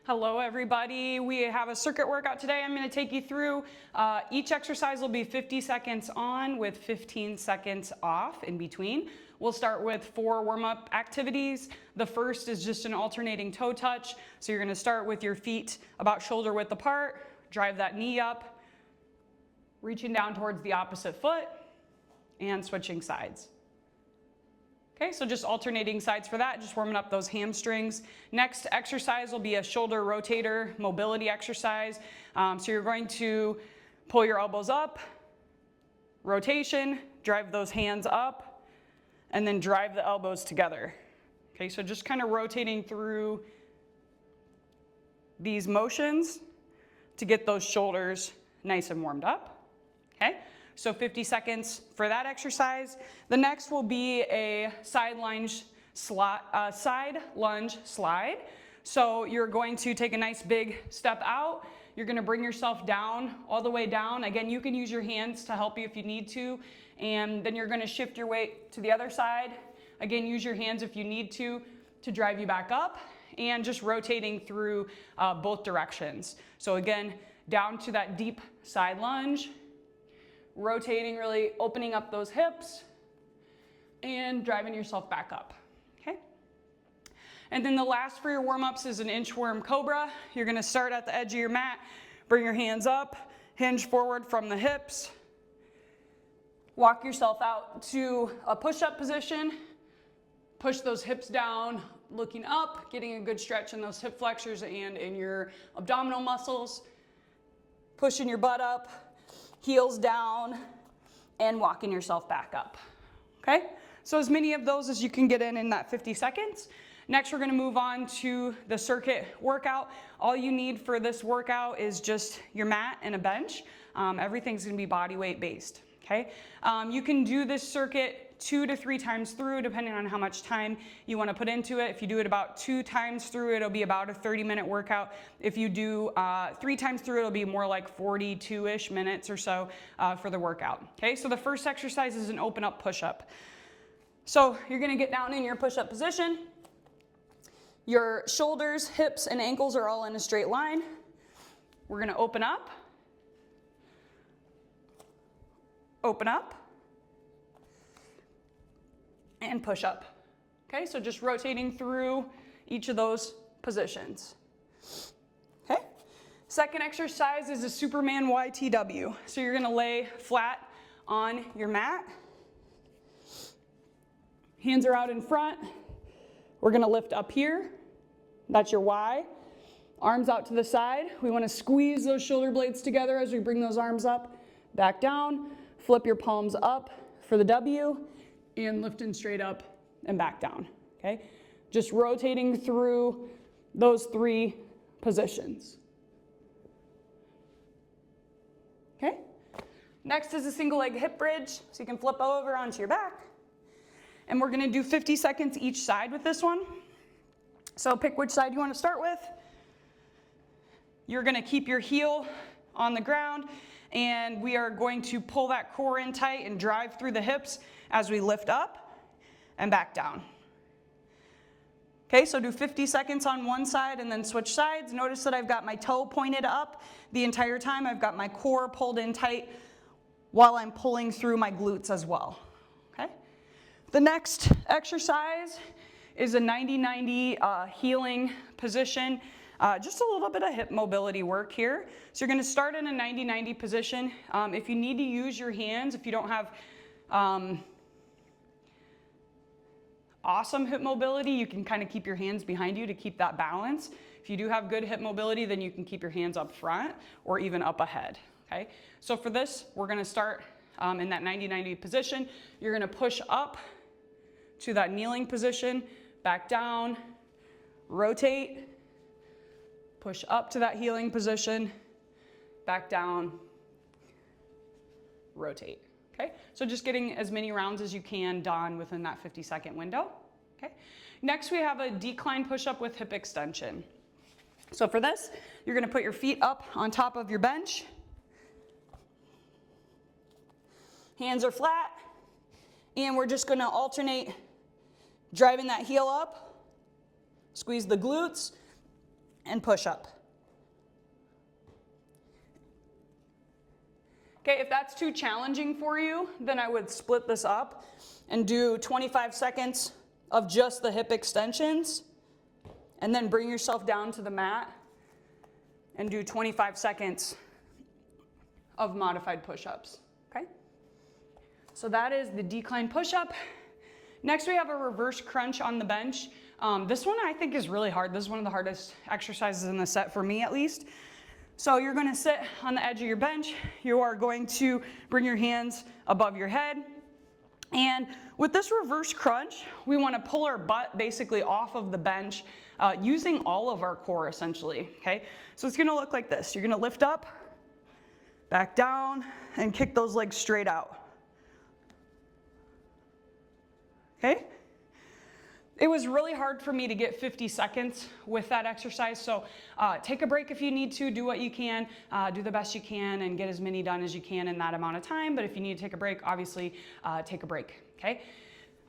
Hello everybody, we have a circuit workout today. I'm going to take you through. Each exercise will be 50 seconds on with 15 seconds off in between. We'll start with 4 warm-up activities. The first is just an alternating toe touch. So you're going to start with your feet about shoulder width apart, drive that knee up, reaching down towards the opposite foot, and switching sides. Okay, so just alternating sides for that, just warming up those hamstrings. Next exercise will be a shoulder rotator mobility exercise. So you're going to pull your elbows up, rotation, drive those hands up, and then drive the elbows together. Okay, so just kind of rotating through these motions to get those shoulders nice and warmed up. Okay. So 50 seconds for that exercise. The next will be a side lunge slide. So you're going to take a nice big step out. You're going to bring yourself down, all the way down. Again, you can use your hands to help you if you need to. And then you're going to shift your weight to the other side. Again, use your hands if you need to drive you back up. And just rotating through both directions. So again, down to that deep side lunge. Rotating, really opening up those hips and driving yourself back up, okay? And then the last for your warm-ups is an inchworm cobra. You're gonna start at the edge of your mat, bring your hands up, hinge forward from the hips, walk yourself out to a push-up position, push those hips down, looking up, getting a good stretch in those hip flexors and in your abdominal muscles, pushing your butt up, heels down, and walking yourself back up, okay? So as many of those as you can get in that 50 seconds. Next, we're gonna move on to the circuit workout. All you need for this workout is just your mat and a bench. Everything's gonna be body weight based, okay? You can do this circuit 2 to 3 times through, depending on how much time you want to put into it. If you do it about 2 times through, it'll be about a 30-minute workout. If you do 3 times through, it'll be more like 42-ish minutes or so for the workout. Okay, so the first exercise is an open up push-up. So you're going to get down in your push-up position. Your shoulders, hips, and ankles are all in a straight line. We're going to open up, and push up. Okay, so just rotating through each of those positions. Okay, second exercise is a Superman YTW. So you're gonna lay flat on your mat. Hands are out in front. We're gonna lift up here. That's your Y. Arms out to the side. We wanna squeeze those shoulder blades together as we bring those arms up. Back down, flip your palms up for the W, and lifting straight up and back down, okay? Just rotating through those 3 positions. Okay? Next is a single leg hip bridge, so you can flip over onto your back. And we're gonna do 50 seconds each side with this one. So pick which side you wanna start with. You're gonna keep your heel on the ground, and we are going to pull that core in tight and drive through the hips as we lift up and back down. Okay, so do 50 seconds on one side and then switch sides. Notice that I've got my toe pointed up the entire time. I've got my core pulled in tight while I'm pulling through my glutes as well. Okay. The next exercise is a 90-90 healing position. Just a little bit of hip mobility work here. So you're gonna start in a 90-90 position. If you need to use your hands, if you don't have awesome hip mobility, you can kind of keep your hands behind you to keep that balance. If you do have good hip mobility, then you can keep your hands up front or even up ahead, okay? So for this, we're gonna start in that 90-90 position. You're gonna push up to that kneeling position, back down, rotate, push up to that healing position, back down, rotate. Okay, so just getting as many rounds as you can done within that 50-second window. Okay, next we have a decline push-up with hip extension. So for this, you're gonna put your feet up on top of your bench. Hands are flat, and we're just gonna alternate driving that heel up, squeeze the glutes, and push up. Okay, if that's too challenging for you, then I would split this up and do 25 seconds of just the hip extensions, and then bring yourself down to the mat and do 25 seconds of modified push-ups, okay? So that is the decline push-up. Next, we have a reverse crunch on the bench. This one I think is really hard. This is one of the hardest exercises in the set for me, at least. So you're gonna sit on the edge of your bench. You are going to bring your hands above your head. And with this reverse crunch, we wanna pull our butt basically off of the bench using all of our core essentially, okay? So it's gonna look like this. You're gonna lift up, back down, and kick those legs straight out. Okay? It was really hard for me to get 50 seconds with that exercise, so take a break if you need to, do what you can, do the best you can, and get as many done as you can in that amount of time, but if you need to take a break, obviously take a break, okay?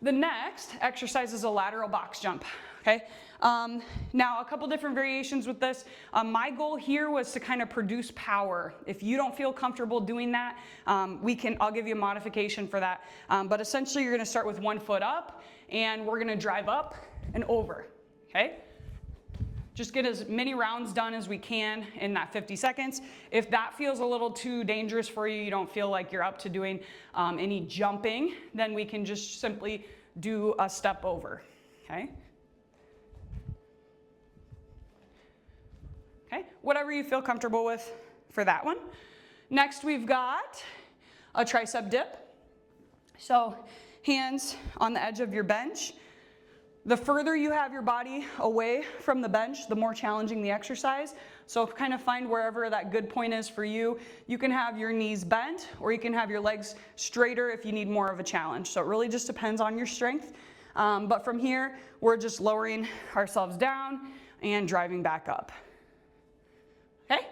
The next exercise is a lateral box jump, okay? Now, a couple different variations with this. My goal here was to kind of produce power. If you don't feel comfortable doing that, I'll give you a modification for that. But essentially, you're gonna start with one foot up, and we're gonna drive up and over, okay? Just get as many rounds done as we can in that 50 seconds. If that feels a little too dangerous for you, you don't feel like you're up to doing any jumping, then we can just simply do a step over, okay? Okay, whatever you feel comfortable with for that one. Next, we've got a tricep dip. So hands on the edge of your bench. The further you have your body away from the bench, the more challenging the exercise. So kind of find wherever that good point is for you. You can have your knees bent, or you can have your legs straighter if you need more of a challenge. So it really just depends on your strength. But from here, we're just lowering ourselves down and driving back up. Okay?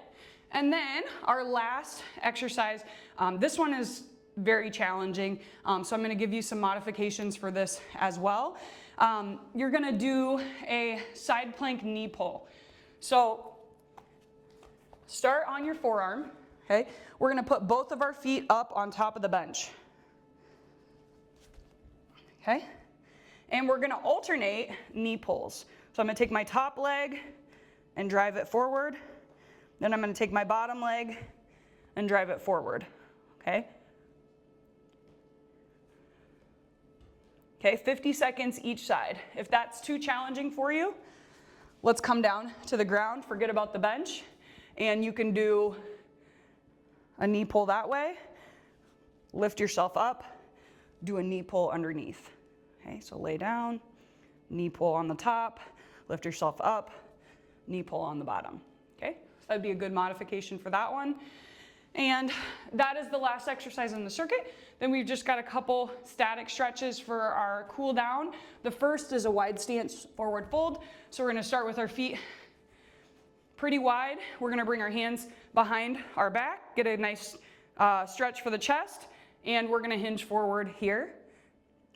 And then our last exercise, this one is very challenging. So I'm gonna give you some modifications for this as well. You're gonna do a side plank knee pull. So start on your forearm, okay? We're gonna put both of our feet up on top of the bench, okay? And we're gonna alternate knee pulls. So I'm gonna take my top leg and drive it forward. Then I'm gonna take my bottom leg and drive it forward, okay? Okay, 50 seconds each side. If that's too challenging for you, let's come down to the ground, forget about the bench, and you can do a knee pull that way, lift yourself up, do a knee pull underneath. Okay, so lay down, knee pull on the top, lift yourself up, knee pull on the bottom, okay? So that'd be a good modification for that one. And that is the last exercise in the circuit. Then we've just got a couple static stretches for our cool down. The first is a wide stance forward fold. So we're gonna start with our feet pretty wide. We're gonna bring our hands behind our back, get a nice stretch for the chest, and we're gonna hinge forward here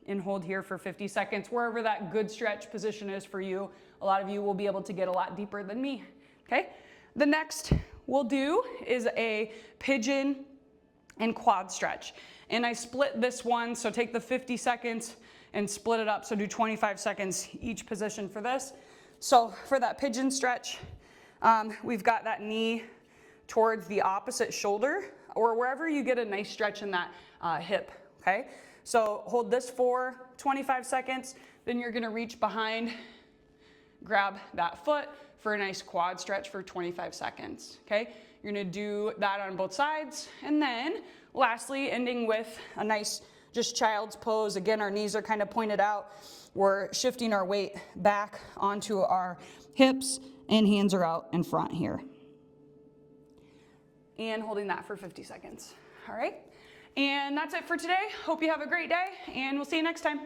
and hold here for 50 seconds, wherever that good stretch position is for you. A lot of you will be able to get a lot deeper than me, okay? The next we'll do is a pigeon and quad stretch. And I split this one, so take the 50 seconds and split it up. So do 25 seconds each position for this. So for that pigeon stretch, we've got that knee towards the opposite shoulder, or wherever you get a nice stretch in that hip, okay? So hold this for 25 seconds, then you're gonna reach behind, grab that foot for a nice quad stretch for 25 seconds, okay? You're gonna do that on both sides. And then lastly, ending with a nice just child's pose. Again, our knees are kind of pointed out. We're shifting our weight back onto our hips, and hands are out in front here. And holding that for 50 seconds, all right? And that's it for today. Hope you have a great day, and we'll see you next time.